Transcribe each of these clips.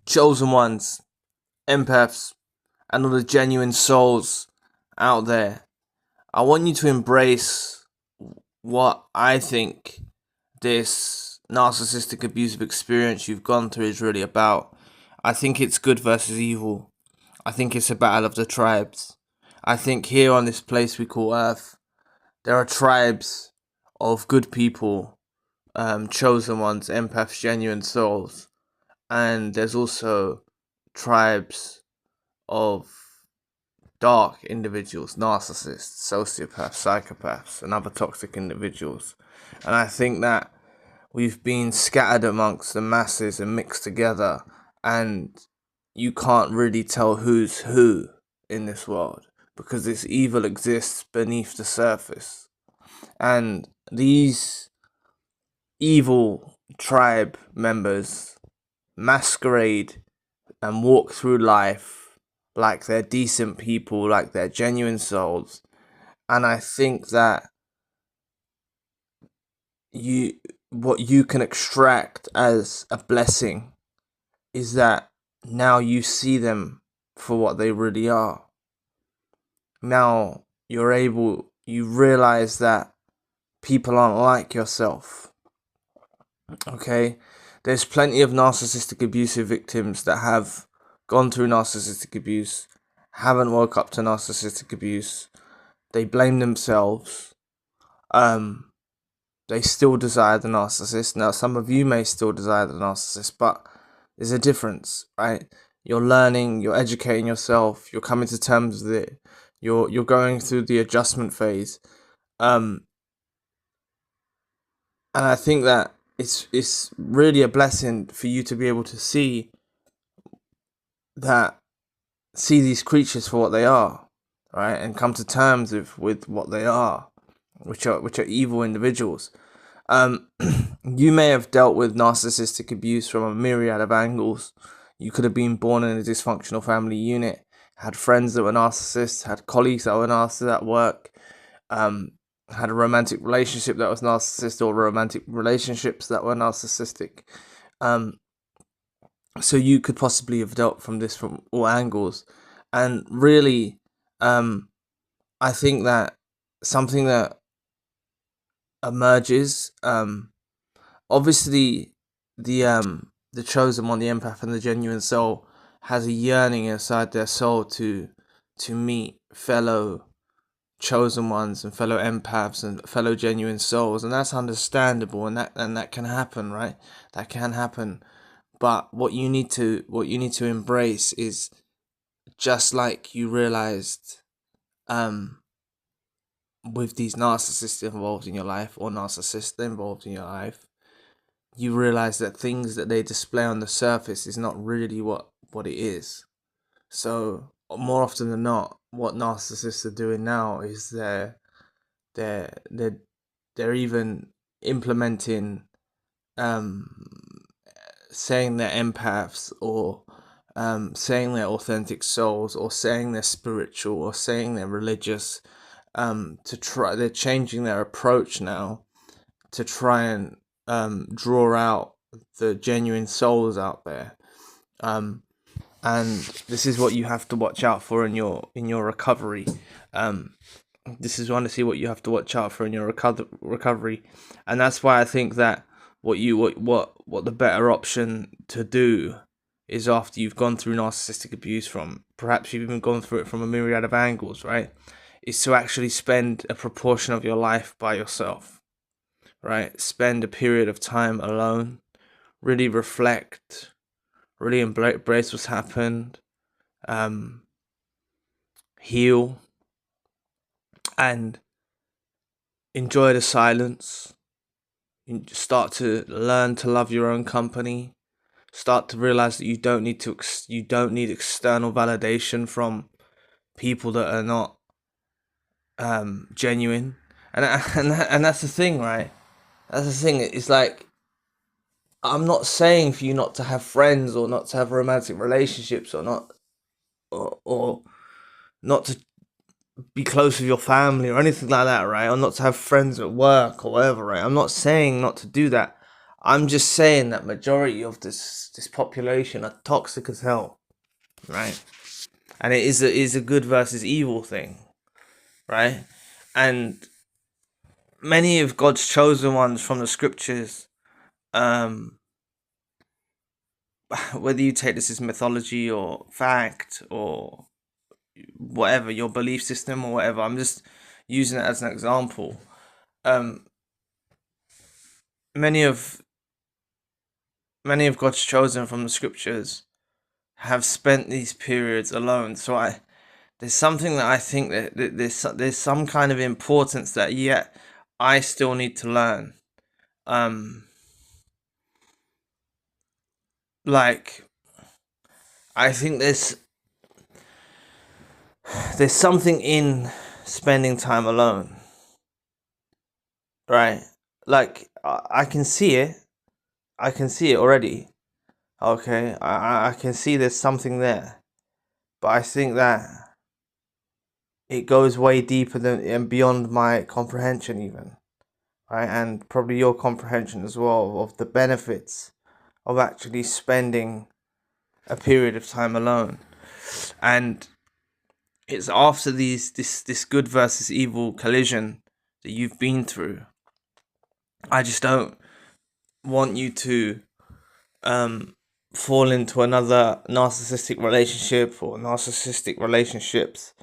chosen ones, empaths, and all the genuine souls out there. I want you to embrace what I think this narcissistic abusive experience you've gone through is really about. I think it's good versus evil. I think it's a battle of the tribes. I think here on this place we call Earth, there are tribes of good people, chosen ones, empaths, genuine souls, and there's also tribes of dark individuals, narcissists, sociopaths, psychopaths, and other toxic individuals. And I think that we've been scattered amongst the masses and mixed together, and you can't really tell who's who in this world because this evil exists beneath the surface. And these evil tribe members masquerade and walk through life like they're decent people, like they're genuine souls. And I think that what you can extract as a blessing is that now you see them for what they really are. Now you realize that people aren't like yourself. Okay? There's plenty of narcissistic abusive victims that have gone through narcissistic abuse, haven't woke up to narcissistic abuse. They blame themselves. They still desire the narcissist. Now, some of you may still desire the narcissist, but there's a difference, right? You're learning, you're educating yourself, you're coming to terms with it, you're going through the adjustment phase. And I think that it's really a blessing for you to be able to see these creatures for what they are, right? And come to terms with what they are, which are evil individuals. You may have dealt with narcissistic abuse from a myriad of angles. You could have been born in a dysfunctional family unit, had friends that were narcissists, had colleagues that were narcissists at work, had a romantic relationship that was narcissist, or romantic relationships that were narcissistic. So you could possibly have dealt from this from all angles. And really, I think that something that emerges, obviously the chosen one, the empath and the genuine soul, has a yearning inside their soul to meet fellow chosen ones and fellow empaths and fellow genuine souls, and that's understandable, and that can happen, right? That can happen. But what you need to embrace is, just like you realized with these narcissists involved in your life, or narcissists involved in your life, you realize that things that they display on the surface is not really what it is. So more often than not, what narcissists are doing now is they're even implementing saying they're empaths, or saying they're authentic souls, or saying they're spiritual, or saying they're religious. They're changing their approach now to try and draw out the genuine souls out there. And this is what you have to watch out for in your recovery. This is honestly what you have to watch out for in your recovery, and that's why I think that what the better option to do is, after you've gone through narcissistic abuse, from perhaps you've even gone through it from a myriad of angles, right, is to actually spend a proportion of your life by yourself, right? Spend a period of time alone, really reflect, really embrace what's happened, heal, and enjoy the silence. You start to learn to love your own company. Start to realize that you don't need external validation from people that are not genuine. And that's the thing, right? That's the thing. It's like, I'm not saying for you not to have friends, or not to have romantic relationships, or not to be close with your family or anything like that, right? Or not to have friends at work or whatever, right? I'm not saying not to do that. I'm just saying that majority of this population are toxic as hell, right? And it is a good versus evil thing, right? And many of God's chosen ones from the scriptures, whether you take this as mythology or fact or whatever, your belief system or whatever, I'm just using it as an example. Many of God's chosen from the scriptures have spent these periods alone. So there's something that I think that there's some kind of importance that yet I still need to learn. Like, I think there's something in spending time alone, right? Like, I can see it. I can see it already. Okay, I can see there's something there, but I think that it goes way deeper than and beyond my comprehension, even, right? And probably your comprehension as well of the benefits of actually spending a period of time alone. And it's after this good versus evil collision that you've been through. I just don't want you to fall into another narcissistic relationship or narcissistic relationships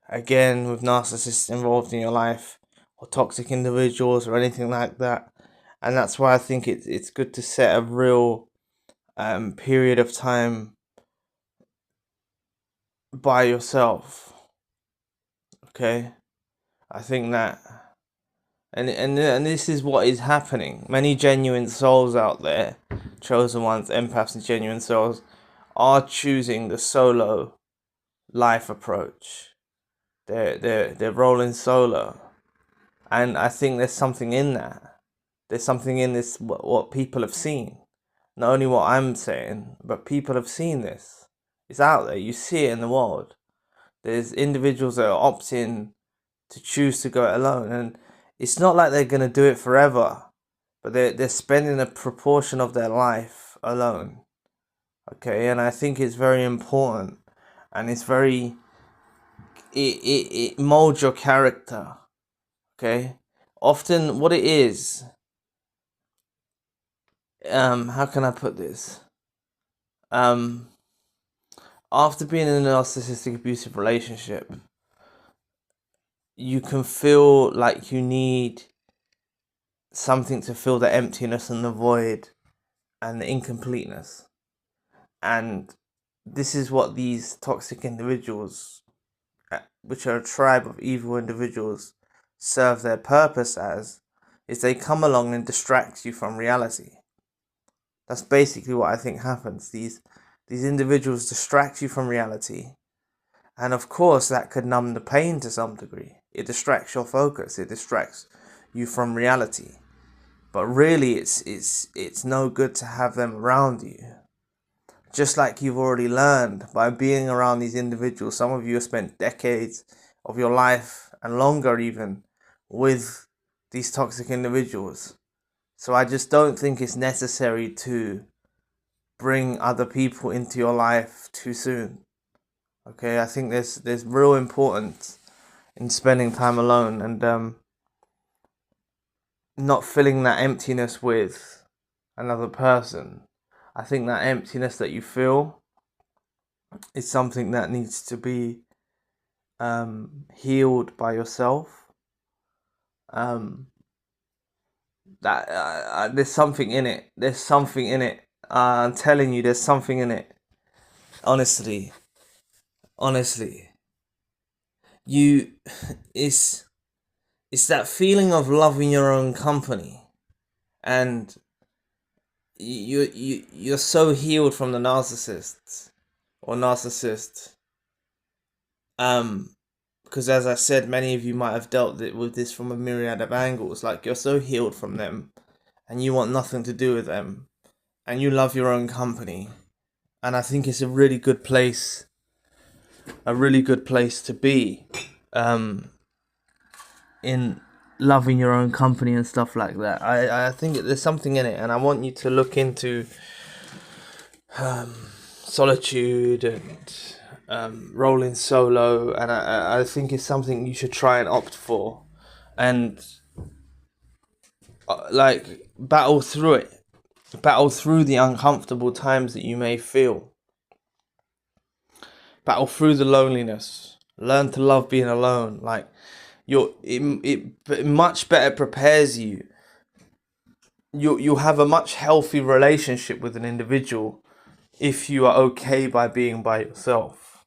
again with narcissists involved in your life or toxic individuals or anything like that. And that's why I think it's good to set a real period of time by yourself. Okay, I think that, and this is what is happening. Many genuine souls out there, chosen ones, empaths, and genuine souls, are choosing the solo life approach. They're rolling solo, and I think there's something in that. There's something in this what people have seen. Not only what I'm saying, but people have seen this. It's out there. You see it in the world. There's individuals that are opting to choose to go it alone, and it's not like they're gonna do it forever, but they're spending a proportion of their life alone. Okay, and I think it's very important, and it's very it molds your character. Okay, often what it is, how can I put this? After being in a narcissistic abusive relationship, you can feel like you need something to fill the emptiness and the void and the incompleteness. And this is what these toxic individuals, which are a tribe of evil individuals, serve their purpose as, is they come along and distract you from reality. That's basically what I think happens. These individuals distract you from reality. And of course, that could numb the pain to some degree. It distracts your focus. It distracts you from reality. But really, it's no good to have them around you. Just like you've already learned by being around these individuals. Some of you have spent decades of your life and longer even with these toxic individuals. So I just don't think it's necessary to bring other people into your life too soon. Okay, I think there's real importance in spending time alone and not filling that emptiness with another person. I think that emptiness that you feel is something that needs to be healed by yourself. There's something in it. There's something in it. I'm telling you, there's something in it. Honestly, it's that feeling of loving your own company, and you're so healed from the narcissist, because as I said, many of you might have dealt with this from a myriad of angles. Like, you're so healed from them, and you want nothing to do with them, and you love your own company, and I think it's a really good place to be, in loving your own company and stuff like that. I think there's something in it, and I want you to look into solitude and rolling solo, and I think it's something you should try and opt for, and like battle through it, battle through the uncomfortable times that you may feel, battle through the loneliness, learn to love being alone. Like it much better prepares you. You'll have a much healthy relationship with an individual if you are okay by being by yourself.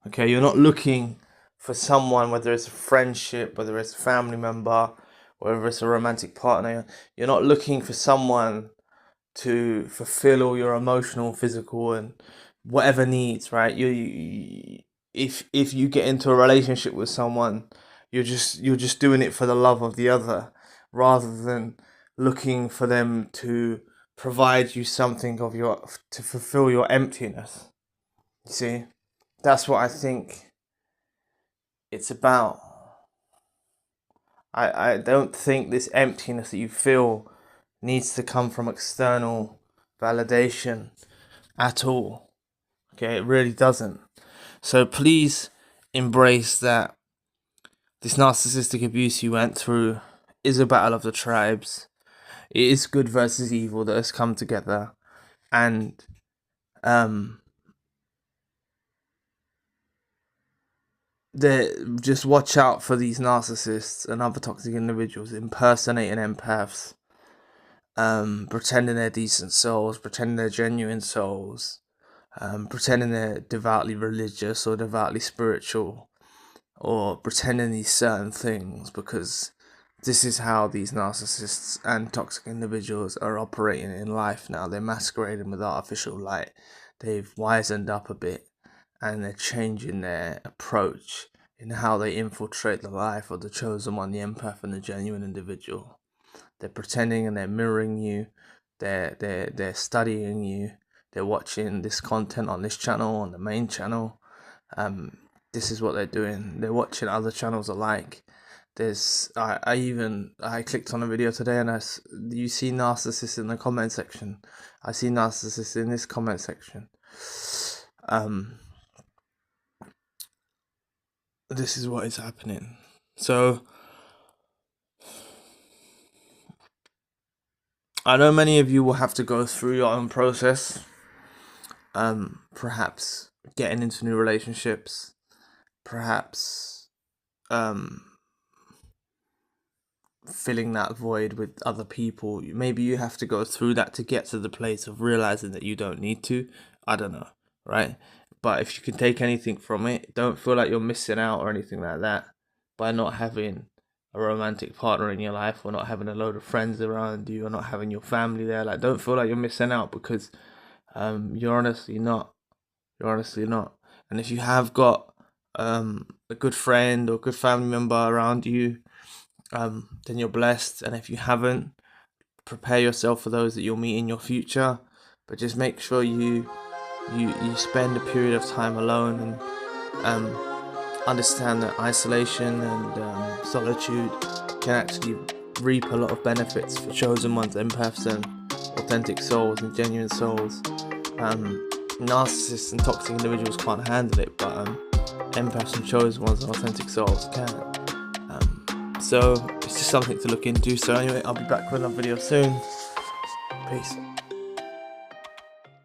Okay, you're not looking for someone, whether it's a friendship, whether it's a family member, whether it's a romantic partner. You're not looking for someone to fulfill all your emotional, physical, and whatever needs. Right? If you get into a relationship with someone, you're just doing it for the love of the other, rather than looking for them to provide you something to fulfill your emptiness. You see, that's what I think it's about. I don't think this emptiness that you feel needs to come from external validation at all. Okay, it really doesn't. So please embrace that this narcissistic abuse you went through is a battle of the tribes. It is good versus evil that has come together, and just watch out for these narcissists and other toxic individuals impersonating empaths, pretending they're decent souls, pretending they're genuine souls, pretending they're devoutly religious or devoutly spiritual, or pretending these certain things, because this is how these narcissists and toxic individuals are operating in life now. They're masquerading with artificial light. They've wizened up a bit, and they're changing their approach in how they infiltrate the life of the chosen one, the empath, and the genuine individual. They're pretending and they're mirroring you. They're studying you. They're watching this content on this channel, on the main channel. This is what they're doing. They're watching other channels alike. I clicked on a video today, and you see narcissists in the comment section. I see narcissists in this comment section. This is what is happening. So I know many of you will have to go through your own process. Perhaps getting into new relationships, perhaps filling that void with other people. Maybe you have to go through that to get to the place of realizing that you don't need to. I don't know, right? But if you can take anything from it, don't feel like you're missing out or anything like that by not having a romantic partner in your life, or not having a load of friends around you, or not having your family there. Like, don't feel like you're missing out, because you're honestly not. You're honestly not. And if you have got a good friend or good family member around you, then you're blessed. And if you haven't, prepare yourself for those that you'll meet in your future. But just make sure you spend a period of time alone, and understand that isolation and solitude can actually reap a lot of benefits for chosen ones, empaths, and authentic souls and genuine souls. Narcissists and toxic individuals can't handle it, but empaths and chosen ones and authentic souls can. So it's just something to look into. So anyway, I'll be back with another video soon. Peace.